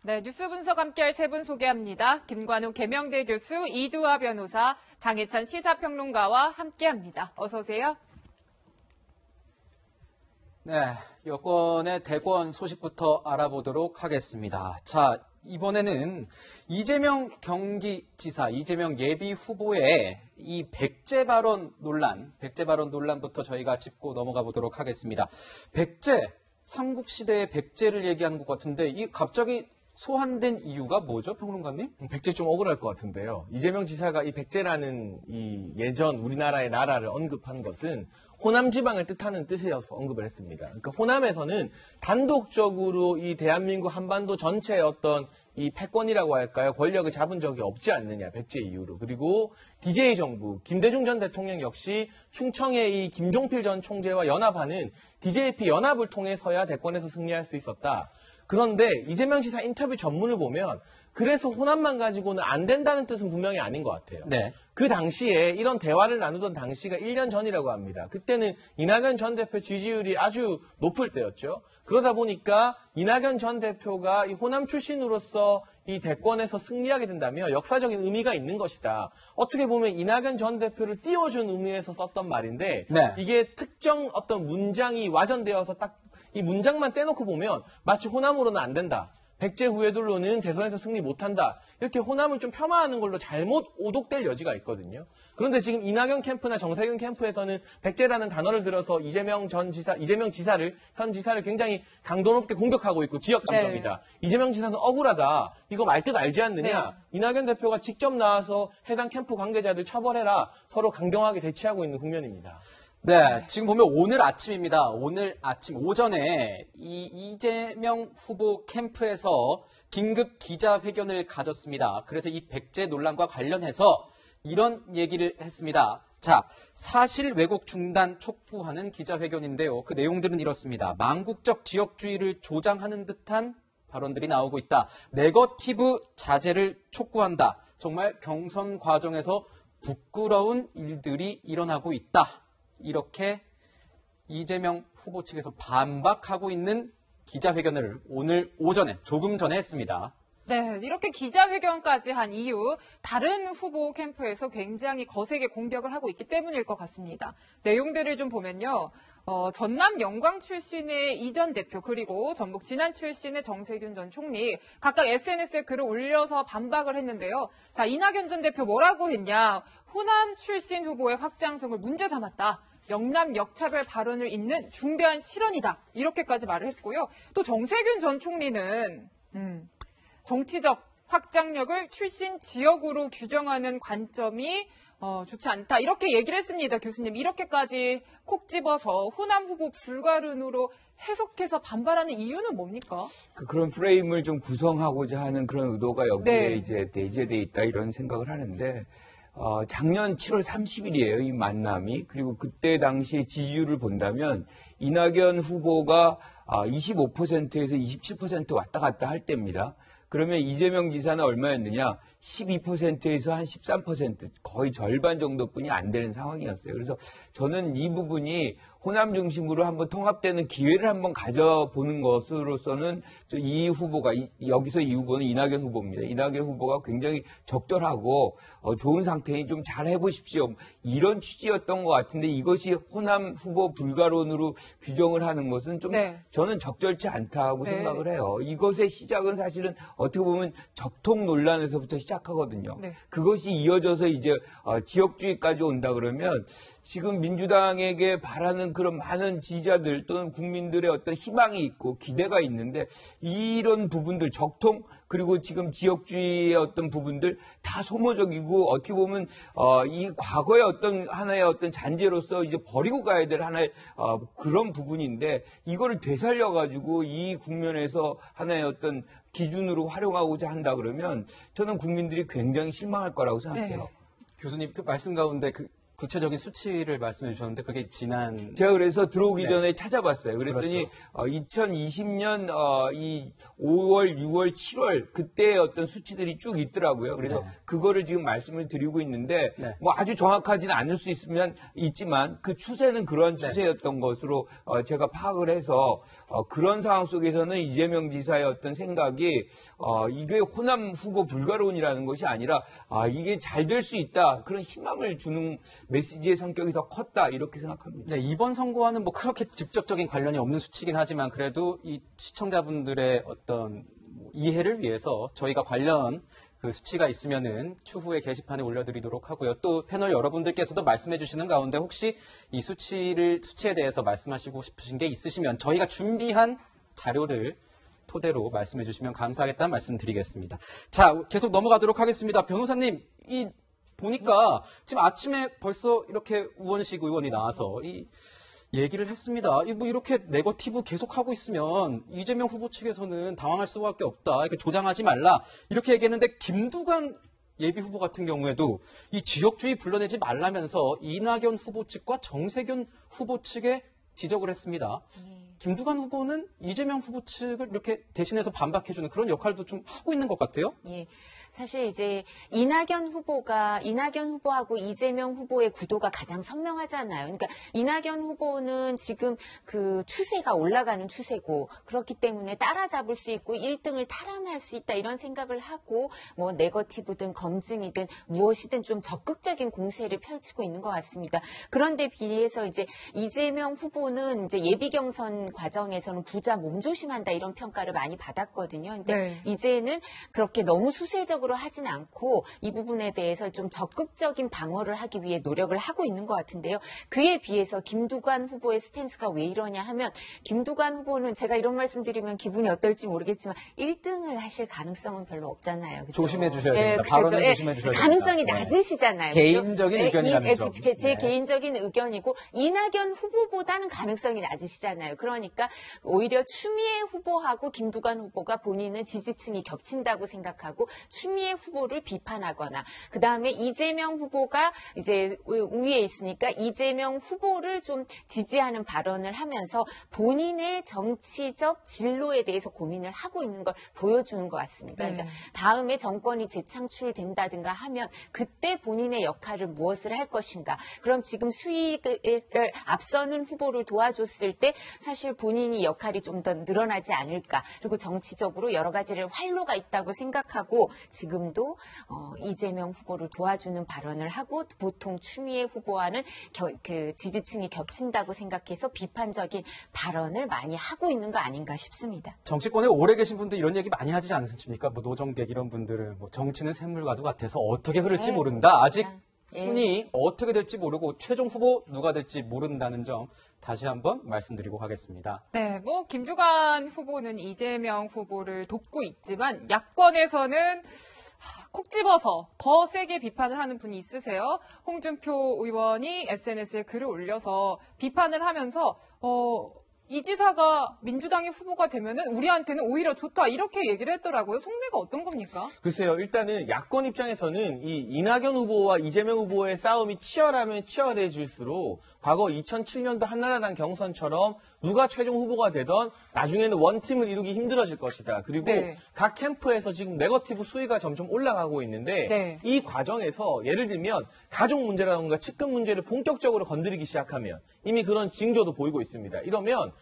네, 뉴스 분석 함께할 세 분 소개합니다. 김관우 계명대 교수, 이두화 변호사, 장혜찬 시사평론가와 함께합니다. 어서 오세요. 네, 여권의 대권 소식부터 알아보도록 하겠습니다. 자, 이번에는 이재명 경기지사, 이재명 예비 후보의 이 백제 발언 논란부터 저희가 짚고 넘어가 보도록 하겠습니다. 백제, 삼국시대의 백제를 얘기하는 것 같은데, 이 갑자기 소환된 이유가 뭐죠, 평론가님? 백제 좀 억울할 것 같은데요. 이재명 지사가 이 백제라는 이 예전 우리나라의 나라를 언급한 것은 호남 지방을 뜻하는 뜻이어서 언급을 했습니다. 그러니까 호남에서는 단독적으로 이 대한민국 한반도 전체의 어떤 이 패권이라고 할까요? 권력을 잡은 적이 없지 않느냐, 백제 이후로. 그리고 DJ 정부, 김대중 전 대통령 역시 충청의 이 김종필 전 총재와 연합하는 DJP 연합을 통해서야 대권에서 승리할 수 있었다. 그런데 이재명 지사 인터뷰 전문을 보면 그래서 호남만 가지고는 안 된다는 뜻은 분명히 아닌 것 같아요. 네. 그 당시에 이런 대화를 나누던 당시가 1년 전이라고 합니다. 그때는 이낙연 전 대표 지지율이 아주 높을 때였죠. 그러다 보니까 이낙연 전 대표가 이 호남 출신으로서 이 대권에서 승리하게 된다면 역사적인 의미가 있는 것이다. 어떻게 보면 이낙연 전 대표를 띄워준 의미에서 썼던 말인데 네. 이게 특정 어떤 문장이 와전되어서 딱 이 문장만 떼놓고 보면 마치 호남으로는 안 된다. 백제 후예들로는 대선에서 승리 못한다. 이렇게 호남을 좀 폄하하는 걸로 잘못 오독될 여지가 있거든요. 그런데 지금 이낙연 캠프나 정세균 캠프에서는 백제라는 단어를 들어서 이재명 지사를, 현 지사를 굉장히 강도 높게 공격하고 있고 지역 감정이다. 네. 이재명 지사는 억울하다. 이거 말 뜻 알지 않느냐. 네. 이낙연 대표가 직접 나와서 해당 캠프 관계자들 처벌해라. 서로 강경하게 대치하고 있는 국면입니다. 네, 지금 보면 오늘 아침입니다. 오늘 아침 오전에 이 이재명 후보 캠프에서 긴급 기자회견을 가졌습니다. 그래서 이 백제 논란과 관련해서 이런 얘기를 했습니다. 자, 사실 왜곡 중단 촉구하는 기자회견인데요. 그 내용들은 이렇습니다. 망국적 지역주의를 조장하는 듯한 발언들이 나오고 있다. 네거티브 자제를 촉구한다. 정말 경선 과정에서 부끄러운 일들이 일어나고 있다. 이렇게 이재명 후보 측에서 반박하고 있는 기자회견을 오늘 오전에 조금 전에 했습니다. 네, 이렇게 기자회견까지 한 이유, 다른 후보 캠프에서 굉장히 거세게 공격을 하고 있기 때문일 것 같습니다. 내용들을 좀 보면요. 전남 영광 출신의 이 전 대표 그리고 전북 진안 출신의 정세균 전 총리 각각 SNS에 글을 올려서 반박을 했는데요. 자, 이낙연 전 대표 뭐라고 했냐. 호남 출신 후보의 확장성을 문제 삼았다. 영남 역차별 발언을 잇는 중대한 실언이다. 이렇게까지 말을 했고요. 또 정세균 전 총리는 정치적 확장력을 출신 지역으로 규정하는 관점이 좋지 않다. 이렇게 얘기를 했습니다. 교수님. 이렇게까지 콕 집어서 호남 후보 불가론으로 해석해서 반발하는 이유는 뭡니까? 그런 프레임을 좀 구성하고자 하는 그런 의도가 여기에 네. 이제 내재돼 있다 이런 생각을 하는데 작년 7월 30일이에요. 이 만남이. 그리고 그때 당시의 지지율을 본다면 이낙연 후보가 25%에서 27% 왔다 갔다 할 때입니다. 그러면 이재명 지사는 얼마였느냐? 12%에서 한 13%, 거의 절반 정도뿐이 안 되는 상황이었어요. 그래서 저는 이 부분이 호남 중심으로 한번 통합되는 기회를 한번 가져보는 것으로서는 이 후보가, 여기서 이 후보는 이낙연 후보입니다. 이낙연 후보가 굉장히 적절하고 좋은 상태니 좀 잘 해보십시오. 이런 취지였던 것 같은데 이것이 호남 후보 불가론으로 규정을 하는 것은 좀 네. 저는 적절치 않다고 네. 생각을 해요. 이것의 시작은 사실은 어떻게 보면 적통 논란에서부터 시작하거든요. 네. 그것이 이어져서 이제 지역주의까지 온다 그러면 지금 민주당에게 바라는 그런 많은 지지자들 또는 국민들의 어떤 희망이 있고 기대가 있는데 이런 부분들 적통 그리고 지금 지역주의의 어떤 부분들 다 소모적이고 어떻게 보면 이 과거의 어떤 하나의 어떤 잔재로서 이제 버리고 가야 될 하나의 그런 부분인데 이거를 되살려가지고 이 국면에서 하나의 어떤 기준으로 활용하고자 한다 그러면 저는 국민들이 굉장히 실망할 거라고 생각해요. 네. 교수님 그 말씀 가운데 구체적인 수치를 말씀해 주셨는데 그게 지난 제가 그래서 들어오기 네. 전에 찾아봤어요. 그랬더니 2020년 이 5월, 6월, 7월 그때 어떤 수치들이 쭉 있더라고요. 그래서 네. 그거를 지금 말씀을 드리고 있는데 네. 뭐 아주 정확하지는 않을 수 있지만 그 추세는 그런 추세였던 것으로 제가 파악을 해서 그런 상황 속에서는 이재명 지사의 어떤 생각이 이게 호남 후보 불가론이라는 것이 아니라 이게 잘 될 수 있다 그런 희망을 주는 메시지의 성격이 더 컸다 이렇게 생각합니다. 네, 이번 선거와는 뭐 그렇게 직접적인 관련이 없는 수치긴 하지만 그래도 이 시청자분들의 어떤 이해를 위해서 저희가 관련 그 수치가 있으면은 추후에 게시판에 올려드리도록 하고요. 또 패널 여러분들께서도 말씀해 주시는 가운데 혹시 이 수치에 대해서 말씀하시고 싶으신 게 있으시면 저희가 준비한 자료를 토대로 말씀해 주시면 감사하겠다는 말씀 드리겠습니다. 자, 계속 넘어가도록 하겠습니다. 변호사님, 보니까 지금 아침에 벌써 이렇게 우원식 의원이 나와서 얘기를 했습니다. 뭐 이렇게 네거티브 계속하고 있으면 이재명 후보 측에서는 당황할 수밖에 없다. 이렇게 조장하지 말라. 이렇게 얘기했는데 김두관 예비 후보 같은 경우에도 이 지역주의 불러내지 말라면서 이낙연 후보 측과 정세균 후보 측에 지적을 했습니다. 김두관 후보는 이재명 후보 측을 이렇게 대신해서 반박해주는 그런 역할도 좀 하고 있는 것 같아요. 예. 사실 이제 이낙연 후보하고 이재명 후보의 구도가 가장 선명하잖아요. 그러니까 이낙연 후보는 지금 그 추세가 올라가는 추세고 그렇기 때문에 따라잡을 수 있고 1등을 탈환할 수 있다 이런 생각을 하고 뭐 네거티브든 검증이든 무엇이든 좀 적극적인 공세를 펼치고 있는 것 같습니다. 그런데 비해서 이제 이재명 후보는 이제 예비 경선 과정에서는 부자 몸조심한다 이런 평가를 많이 받았거든요. 근데 네. 이제는 그렇게 너무 수세적으로 하진 않고 이 부분에 대해서 좀 적극적인 방어를 하기 위해 노력을 하고 있는 것 같은데요. 그에 비해서 김두관 후보의 스탠스가 왜 이러냐 하면 김두관 후보는 제가 이런 말씀드리면 기분이 어떨지 모르겠지만 1등을 하실 가능성은 별로 없잖아요. 그렇죠? 조심해 주셔야 됩니다. 그렇죠. 발언은 조심해 주셔야 됩니다. 가능성이 네. 낮으시잖아요. 개인적인 그렇죠? 의견이라는 점. 제 네. 개인적인 의견이고 이낙연 후보보다는 가능성이 낮으시잖아요. 그러니까 오히려 추미애 후보하고 김두관 후보가 본인은 지지층이 겹친다고 생각하고 추미애 후보를 비판하거나 그다음에 이재명 후보가 이제 우위에 있으니까 이재명 후보를 좀 지지하는 발언을 하면서 본인의 정치적 진로에 대해서 고민을 하고 있는 걸 보여주는 것 같습니다. 네. 그러니까 다음에 정권이 재창출된다든가 하면 그때 본인의 역할을 무엇을 할 것인가. 그럼 지금 수위를 앞서는 후보를 도와줬을 때 사실 본인이 역할이 좀 더 늘어나지 않을까. 그리고 정치적으로 여러 가지를 활로가 있다고 생각하고 지금도 이재명 후보를 도와주는 발언을 하고 보통 추미애 후보와는 그 지지층이 겹친다고 생각해서 비판적인 발언을 많이 하고 있는 거 아닌가 싶습니다. 정치권에 오래 계신 분들 이런 얘기 많이 하지 않습니까? 뭐 노정객 이런 분들은 뭐 정치는 샘물과도 같아서 어떻게 흐를지 네, 모른다. 아직 그냥, 순위 어떻게 될지 모르고 최종 후보 누가 될지 모른다는 점 다시 한번 말씀드리고 가겠습니다. 네, 뭐 김두관 후보는 이재명 후보를 돕고 있지만 야권에서는 콕 집어서 더 세게 비판을 하는 분이 있으세요. 홍준표 의원이 SNS에 글을 올려서 비판을 하면서 이 지사가 민주당의 후보가 되면은 우리한테는 오히려 좋다 이렇게 얘기를 했더라고요. 속내가 어떤 겁니까? 글쎄요, 일단은 야권 입장에서는 이 이낙연 후보와 이재명 후보의 싸움이 치열하면 치열해질수록 과거 2007년도 한나라당 경선처럼 누가 최종 후보가 되던 나중에는 원팀을 이루기 힘들어질 것이다. 그리고 네. 각 캠프에서 지금 네거티브 수위가 점점 올라가고 있는데 네. 이 과정에서 예를 들면 가족 문제라든가 측근 문제를 본격적으로 건드리기 시작하면 이미 그런 징조도 보이고 있습니다. 이러면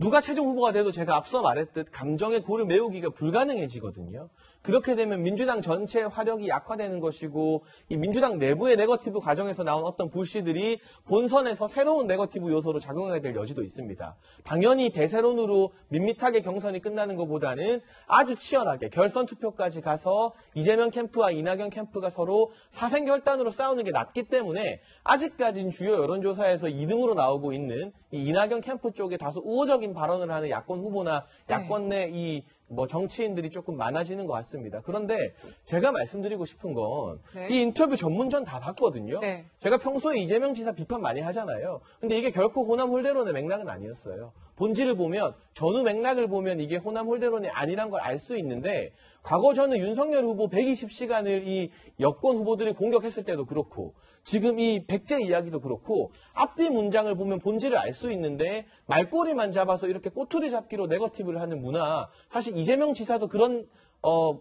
누가 최종 후보가 돼도 제가 앞서 말했듯 감정의 골을 메우기가 불가능해지거든요. 그렇게 되면 민주당 전체의 화력이 약화되는 것이고 이 민주당 내부의 네거티브 과정에서 나온 어떤 불씨들이 본선에서 새로운 네거티브 요소로 작용하게 될 여지도 있습니다. 당연히 대세론으로 밋밋하게 경선이 끝나는 것보다는 아주 치열하게 결선 투표까지 가서 이재명 캠프와 이낙연 캠프가 서로 사생결단으로 싸우는 게 낫기 때문에 아직까지는 주요 여론조사에서 2등으로 나오고 있는 이 이낙연 캠프 쪽에 다소 우호적인 발언을 하는 야권 후보나 야권 내 이 뭐 정치인들이 조금 많아지는 것 같습니다. 그런데 제가 말씀드리고 싶은 건 이 네. 인터뷰 전문전 다 봤거든요. 네. 제가 평소에 이재명 지사 비판 많이 하잖아요. 근데 이게 결코 호남 홀대론의 맥락은 아니었어요. 본질을 보면 전후 맥락을 보면 이게 호남 홀대론이 아니란 걸 알 수 있는데 과거 저는 윤석열 후보 120시간을 이 여권 후보들이 공격했을 때도 그렇고 지금 이 백제 이야기도 그렇고 앞뒤 문장을 보면 본질을 알 수 있는데 말꼬리만 잡아서 이렇게 꼬투리 잡기로 네거티브를 하는 문화 사실 이재명 지사도 그런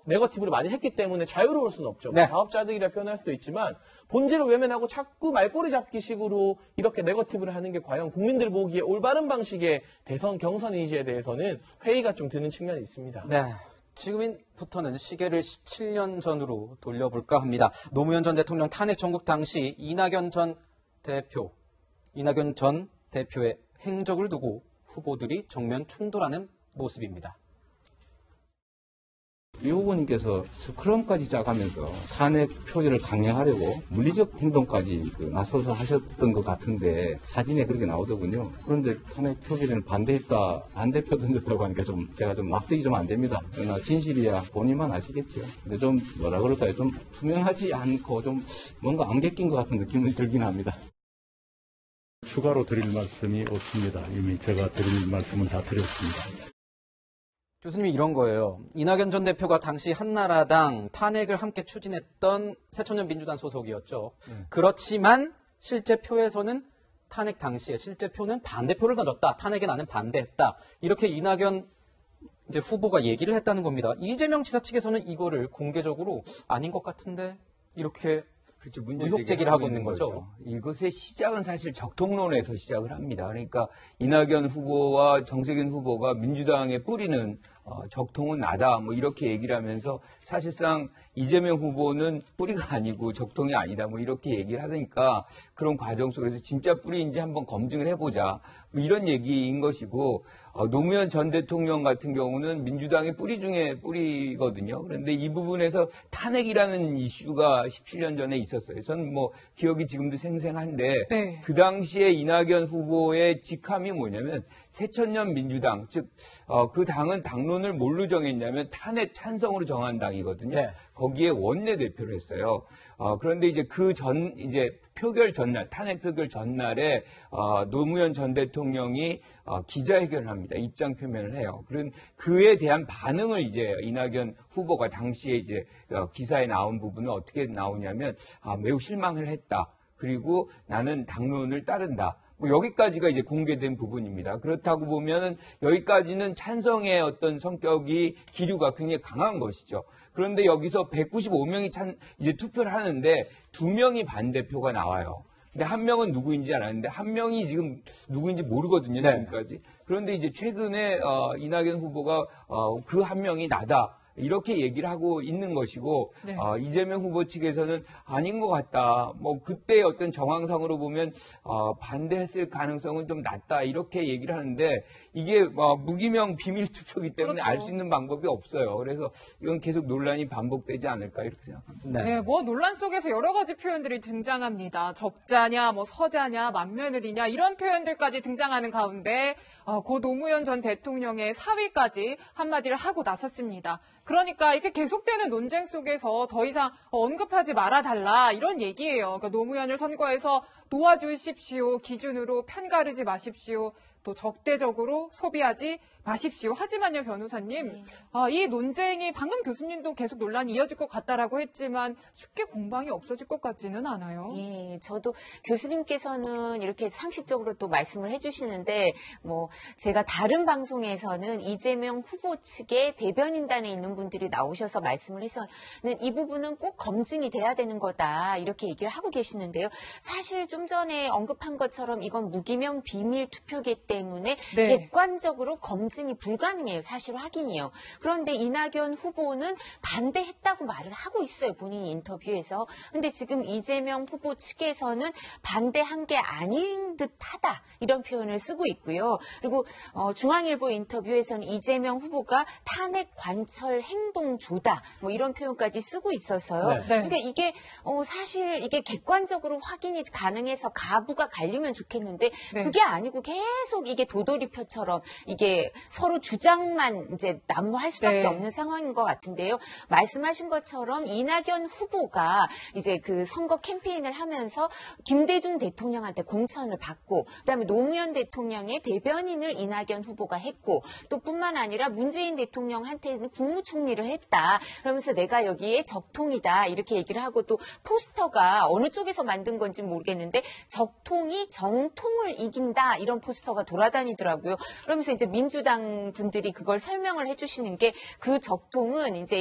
네거티브를 많이 했기 때문에 자유로울 수는 없죠. 네. 자업자득이라 표현할 수도 있지만 본질을 외면하고 자꾸 말꼬리 잡기식으로 이렇게 네거티브를 하는 게 과연 국민들 보기에 올바른 방식의 대선 경선인지에 대해서는 회의가 좀 드는 측면이 있습니다. 네. 지금부터는 시계를 17년 전으로 돌려볼까 합니다. 노무현 전 대통령 탄핵 정국 당시 이낙연 전 대표의 행적을 두고 후보들이 정면 충돌하는 모습입니다. 이 후보님께서 스크럼까지 짜가면서 탄핵 표기를 강행하려고 물리적 행동까지 나서서 하셨던 것 같은데 사진에 그렇게 나오더군요. 그런데 탄핵 표기를 반대했다, 반대표 던졌다고 하니까 제가 납득이 좀 안 됩니다. 그러나 진실이야 본인만 아시겠죠. 근데 좀 뭐라 그럴까요? 좀 투명하지 않고 좀 뭔가 안개 낀 것 같은 느낌이 들긴 합니다. 추가로 드릴 말씀이 없습니다. 이미 제가 드릴 말씀은 다 드렸습니다. 교수님이 이런 거예요. 이낙연 전 대표가 당시 한나라당 탄핵을 함께 추진했던 새천년 민주당 소속이었죠. 그렇지만 실제 표에서는 탄핵 당시에 실제 표는 반대표를 던졌다. 탄핵에 나는 반대했다. 이렇게 이낙연 이제 후보가 얘기를 했다는 겁니다. 이재명 지사 측에서는 이거를 공개적으로 아닌 것 같은데 이렇게 그렇죠. 문제 의혹 제기를 하고 있는 거죠. 이것의 시작은 사실 적통론에서 시작을 합니다. 그러니까 이낙연 후보와 정세균 후보가 민주당에 뿌리는 적통은 나다 뭐 이렇게 얘기를 하면서 사실상 이재명 후보는 뿌리가 아니고 적통이 아니다 뭐 이렇게 얘기를 하니까 그런 과정 속에서 진짜 뿌리인지 한번 검증을 해보자 뭐 이런 얘기인 것이고 노무현 전 대통령 같은 경우는 민주당의 뿌리 중에 뿌리거든요. 그런데 이 부분에서 탄핵이라는 이슈가 17년 전에 있었어요. 저는 뭐 기억이 지금도 생생한데 네. 그 당시에 이낙연 후보의 직함이 뭐냐면 새천년 민주당, 즉 그 당은 당론을 뭘로 정했냐면 탄핵 찬성으로 정한 당이거든요. 네. 거기에 원내대표를 했어요. 그런데 이제 표결 전날, 탄핵 표결 전날에 노무현 전 대통령이 기자회견을 합니다. 입장 표명을 해요. 그런 그에 대한 반응을 이제 이낙연 후보가 당시에 이제 기사에 나온 부분은 어떻게 나오냐면 매우 실망을 했다. 그리고 나는 당론을 따른다. 뭐 여기까지가 이제 공개된 부분입니다. 그렇다고 보면은 여기까지는 찬성의 어떤 성격이 기류가 굉장히 강한 것이죠. 그런데 여기서 195명이 이제 투표를 하는데 2명이 반대표가 나와요. 근데 한 명은 누구인지 알았는데 한 명이 지금 누구인지 모르거든요. 네. 지금까지. 그런데 이제 최근에 이낙연 후보가 그 한 명이 나다. 이렇게 얘기를 하고 있는 것이고 네. 이재명 후보 측에서는 아닌 것 같다. 뭐 그때 어떤 정황상으로 보면 반대했을 가능성은 좀 낮다. 이렇게 얘기를 하는데 이게 무기명 비밀 투표이기 때문에 그렇죠. 알 수 있는 방법이 없어요. 그래서 이건 계속 논란이 반복되지 않을까 이렇게 생각합니다. 네, 뭐 논란 속에서 여러 가지 표현들이 등장합니다. 적자냐, 뭐 서자냐, 맏며느리냐 이런 표현들까지 등장하는 가운데 고 노무현 전 대통령의 사위까지 한마디를 하고 나섰습니다. 그러니까 이렇게 계속되는 논쟁 속에서 더 이상 언급하지 말아달라 이런 얘기예요. 그러니까 노무현을 선거에서 도와주십시오. 기준으로 편가르지 마십시오. 또 적대적으로 소비하지 마십시오. 하지만요, 변호사님, 이 논쟁이 방금 교수님도 계속 논란이 이어질 것 같다라고 했지만 쉽게 공방이 없어질 것 같지는 않아요. 예, 저도 교수님께서는 이렇게 상식적으로 또 말씀을 해주시는데, 뭐, 제가 다른 방송에서는 이재명 후보 측의 대변인단에 있는 분들이 나오셔서 말씀을 해서는 이 부분은 꼭 검증이 돼야 되는 거다, 이렇게 얘기를 하고 계시는데요. 사실 좀 전에 언급한 것처럼 이건 무기명 비밀 투표기 때문에 네. 객관적으로 검증이 불가능해요. 사실 확인이요. 그런데 이낙연 후보는 반대했다고 말을 하고 있어요. 본인 인터뷰에서. 근데 지금 이재명 후보 측에서는 반대한 게 아닌 듯하다. 이런 표현을 쓰고 있고요. 그리고 중앙일보 인터뷰에서는 이재명 후보가 탄핵 관철 행동조다. 뭐 이런 표현까지 쓰고 있어서요. 네. 네. 근데 이게 사실 이게 객관적으로 확인이 가능해서 가부가 갈리면 좋겠는데 네. 그게 아니고 계속 계속 이게 도돌이표처럼 이게 서로 주장만 이제 난무할 수밖에 네. 없는 상황인 것 같은데요. 말씀하신 것처럼 이낙연 후보가 이제 그 선거 캠페인을 하면서 김대중 대통령한테 공천을 받고 그다음에 노무현 대통령의 대변인을 이낙연 후보가 했고 또 뿐만 아니라 문재인 대통령한테는 국무총리를 했다. 그러면서 내가 여기에 적통이다 이렇게 얘기를 하고 또 포스터가 어느 쪽에서 만든 건지 모르겠는데 적통이 정통을 이긴다 이런 포스터가 돌아다니더라고요. 그러면서 이제 민주당 분들이 그걸 설명을 해주시는 게 그 적통은 이제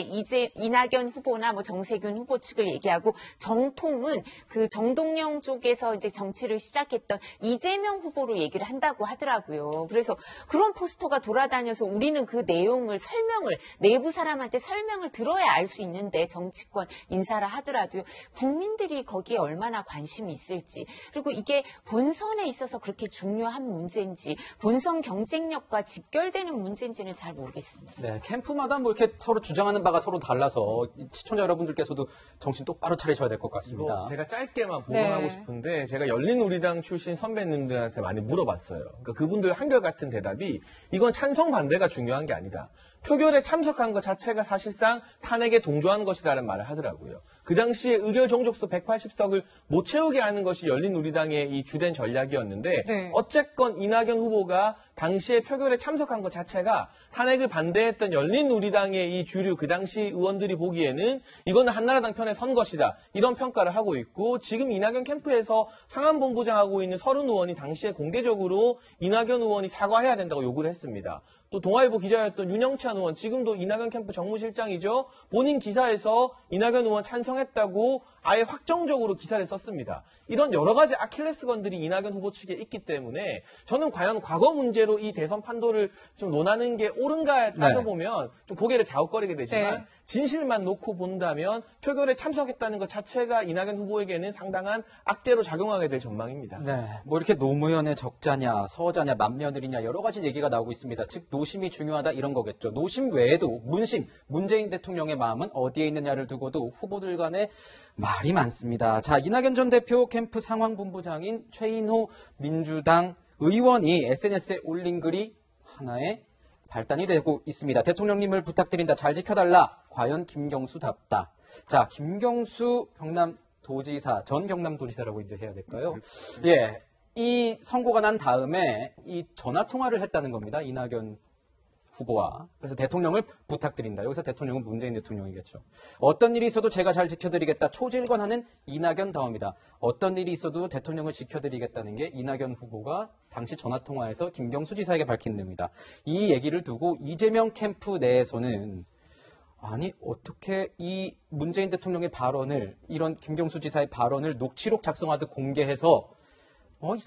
이낙연 후보나 뭐 정세균 후보 측을 얘기하고 정통은 그 정동영 쪽에서 이제 정치를 시작했던 이재명 후보로 얘기를 한다고 하더라고요. 그래서 그런 포스터가 돌아다녀서 우리는 그 내용을 설명을 내부 사람한테 설명을 들어야 알 수 있는데 정치권 인사를 하더라도요. 국민들이 거기에 얼마나 관심이 있을지 그리고 이게 본선에 있어서 그렇게 중요한 문제인지 본선 경쟁력과 직결되는 문제인지는 잘 모르겠습니다. 네, 캠프마다 뭐 이렇게 서로 주장하는 바가 서로 달라서 시청자 여러분들께서도 정신 똑바로 차리셔야 될 것 같습니다. 이거 제가 짧게만 보강하고 네. 싶은데 제가 열린우리당 출신 선배님들한테 많이 물어봤어요. 그러니까 그분들 한결같은 대답이 이건 찬성 반대가 중요한 게 아니다. 표결에 참석한 것 자체가 사실상 탄핵에 동조하는 것이다라는 말을 하더라고요. 그 당시에 의결 종족수 180석을 못 채우게 하는 것이 열린우리당의 이 주된 전략이었는데 네. 어쨌건 이낙연 후보가 당시에 표결에 참석한 것 자체가 탄핵을 반대했던 열린우리당의 이 주류 그 당시 의원들이 보기에는 이거는 한나라당 편에 선 것이다. 이런 평가를 하고 있고 지금 이낙연 캠프에서 상암본부장하고 있는 서른 의원이 당시에 공개적으로 이낙연 의원이 사과해야 된다고 요구를 했습니다. 또 동아일보 기자였던 윤영찬 의원, 지금도 이낙연 캠프 정무실장이죠. 본인 기사에서 이낙연 의원 찬성했다고 아예 확정적으로 기사를 썼습니다. 이런 여러 가지 아킬레스건들이 이낙연 후보 측에 있기 때문에 저는 과연 과거 문제로 이 대선 판도를 좀 논하는 게 옳은가 따져보면 좀 고개를 갸웃거리게 되지만 네. 진실만 놓고 본다면 표결에 참석했다는 것 자체가 이낙연 후보에게는 상당한 악재로 작용하게 될 전망입니다. 네, 뭐 이렇게 노무현의 적자냐, 서자냐, 맏며느리냐 여러 가지 얘기가 나오고 있습니다. 즉 노심이 중요하다 이런 거겠죠. 노심 외에도 문심, 문재인 대통령의 마음은 어디에 있느냐를 두고도 후보들 간에 말이 많습니다. 자, 이낙연 전 대표 캠프 상황본부장인 최인호 민주당 의원이 SNS에 올린 글이 하나의 발단이 되고 있습니다. 대통령님을 부탁드린다. 잘 지켜달라. 과연 김경수답다. 자, 김경수 경남도지사, 전 경남도지사라고 이제 해야 될까요? 예. 이 선고가 난 다음에 이 전화 통화를 했다는 겁니다. 이낙연 후보와. 그래서 대통령을 부탁드린다. 여기서 대통령은 문재인 대통령이겠죠. 어떤 일이 있어도 제가 잘 지켜드리겠다. 초질관하는 이낙연 다음이다. 어떤 일이 있어도 대통령을 지켜드리겠다는 게 이낙연 후보가 당시 전화통화에서 김경수 지사에게 밝힌 내용이다. 이 얘기를 두고 이재명 캠프 내에서는 아니 어떻게 이 문재인 대통령의 발언을 이런 김경수 지사의 발언을 녹취록 작성하듯 공개해서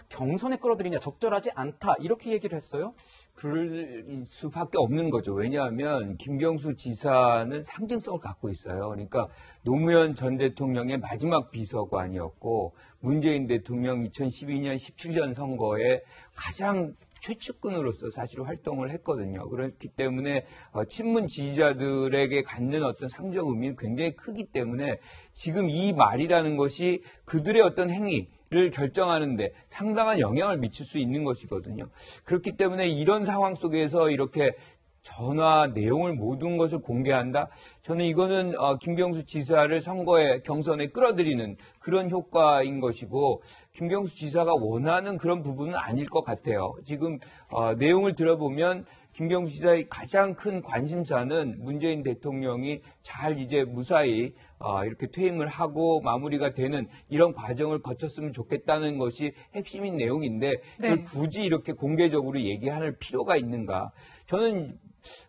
경선에 끌어들이냐 적절하지 않다 이렇게 얘기를 했어요. 그럴 수밖에 없는 거죠. 왜냐하면 김경수 지사는 상징성을 갖고 있어요. 그러니까 노무현 전 대통령의 마지막 비서관이었고 문재인 대통령 2012년, 17년 선거에 가장 최측근으로서 사실 활동을 했거든요. 그렇기 때문에 친문 지지자들에게 갖는 어떤 상징 의미는 굉장히 크기 때문에 지금 이 말이라는 것이 그들의 어떤 행위를 결정하는데 상당한 영향을 미칠 수 있는 것이거든요. 그렇기 때문에 이런 상황 속에서 이렇게 전화 내용을 모든 것을 공개한다? 저는 이거는 김경수 지사를 선거에 경선에 끌어들이는 그런 효과인 것이고 김경수 지사가 원하는 그런 부분은 아닐 것 같아요. 지금 내용을 들어보면 김경수 지사의 가장 큰 관심사는 문재인 대통령이 잘 이제 무사히 이렇게 퇴임을 하고 마무리가 되는 이런 과정을 거쳤으면 좋겠다는 것이 핵심인 내용인데 그걸 굳이 이렇게 공개적으로 얘기할 필요가 있는가? 저는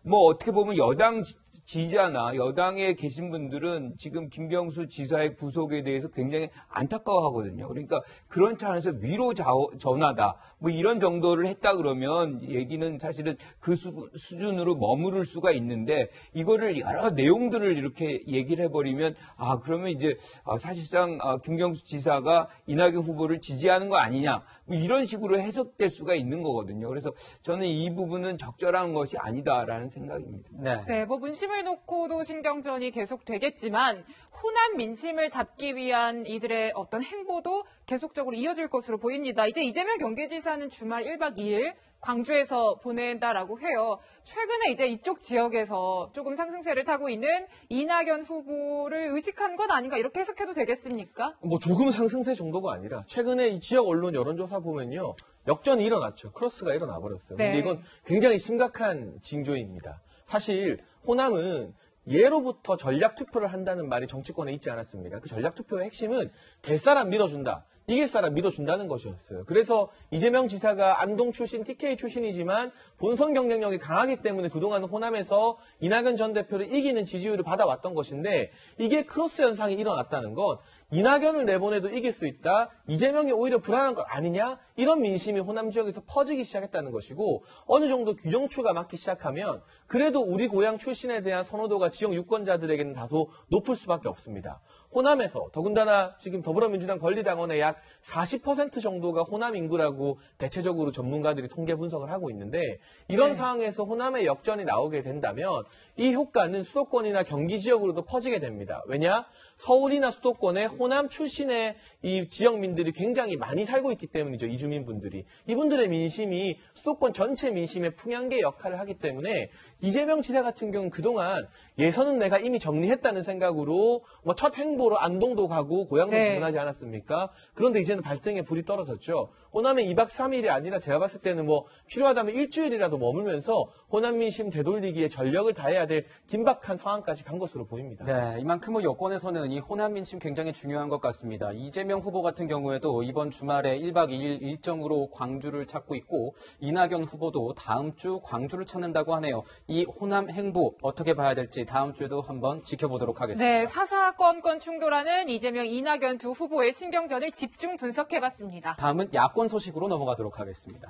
뭐 어떻게 보면 여당 지지자나 여당에 계신 분들은 지금 김경수 지사의 구속에 대해서 굉장히 안타까워하거든요. 그러니까 그런 차원에서 위로 전하다 뭐 이런 정도를 했다 그러면 얘기는 사실은 그 수준으로 머무를 수가 있는데 이거를 여러 내용들을 이렇게 얘기를 해버리면 그러면 이제 사실상 김경수 지사가 이낙연 후보를 지지하는 거 아니냐 뭐 이런 식으로 해석될 수가 있는 거거든요. 그래서 저는 이 부분은 적절한 것이 아니다라는 생각입니다. 네, 뭐 문심을 놓고도 신경전이 계속 되겠지만 호남 민심을 잡기 위한 이들의 어떤 행보도 계속적으로 이어질 것으로 보입니다. 이제 이재명 경기지사는 주말 1박 2일 광주에서 보낸다라고 해요. 최근에 이제 이쪽 지역에서 조금 상승세를 타고 있는 이낙연 후보를 의식한 것 아닌가 이렇게 해석해도 되겠습니까? 뭐 조금 상승세 정도가 아니라 최근에 이 지역 언론 여론조사 보면요. 역전이 일어났죠. 크로스가 일어나 버렸어요. 네. 근데 이건 굉장히 심각한 징조입니다. 사실 호남은 예로부터 전략 투표를 한다는 말이 정치권에 있지 않았습니까? 그 전략 투표의 핵심은 될 사람 밀어준다. 이길 사람 믿어준다는 것이었어요. 그래서 이재명 지사가 안동 출신, TK 출신이지만 본선 경쟁력이 강하기 때문에 그동안 호남에서 이낙연 전 대표를 이기는 지지율을 받아왔던 것인데 이게 크로스 현상이 일어났다는 건 이낙연을 내보내도 이길 수 있다. 이재명이 오히려 불안한 것 아니냐? 이런 민심이 호남 지역에서 퍼지기 시작했다는 것이고 어느 정도 규정추가 맞기 시작하면 그래도 우리 고향 출신에 대한 선호도가 지역 유권자들에게는 다소 높을 수밖에 없습니다. 호남에서 더군다나 지금 더불어민주당 권리당원의 약 40% 정도가 호남 인구라고 대체적으로 전문가들이 통계 분석을 하고 있는데 이런 상황에서 호남의 역전이 나오게 된다면 이 효과는 수도권이나 경기 지역으로도 퍼지게 됩니다. 왜냐? 서울이나 수도권에 호남 출신의 이 지역민들이 굉장히 많이 살고 있기 때문이죠. 이주민분들이. 이분들의 민심이 수도권 전체 민심의 풍향계 역할을 하기 때문에 이재명 지사 같은 경우는 그동안 예선은 내가 이미 정리했다는 생각으로 뭐 첫 행보로 안동도 가고 고향도 방문하지 않았습니까? 그런데 이제는 발등에 불이 떨어졌죠. 호남에 2박 3일이 아니라 제가 봤을 때는 뭐 필요하다면 일주일이라도 머물면서 호남 민심 되돌리기에 전력을 다해야 될 긴박한 상황까지 간 것으로 보입니다. 네, 이만큼 뭐 여권에서는 이 호남 민심 굉장히 중요한 것 같습니다. 이재명 후보 같은 경우에도 이번 주말에 1박 2일 일정으로 광주를 찾고 있고 이낙연 후보도 다음 주 광주를 찾는다고 하네요. 이 호남 행보 어떻게 봐야 될지 다음 주에도 한번 지켜보도록 하겠습니다. 네, 사사건건 충돌하는 이재명, 이낙연 두 후보의 신경전을 집중 분석해봤습니다. 다음은 야권 소식으로 넘어가도록 하겠습니다.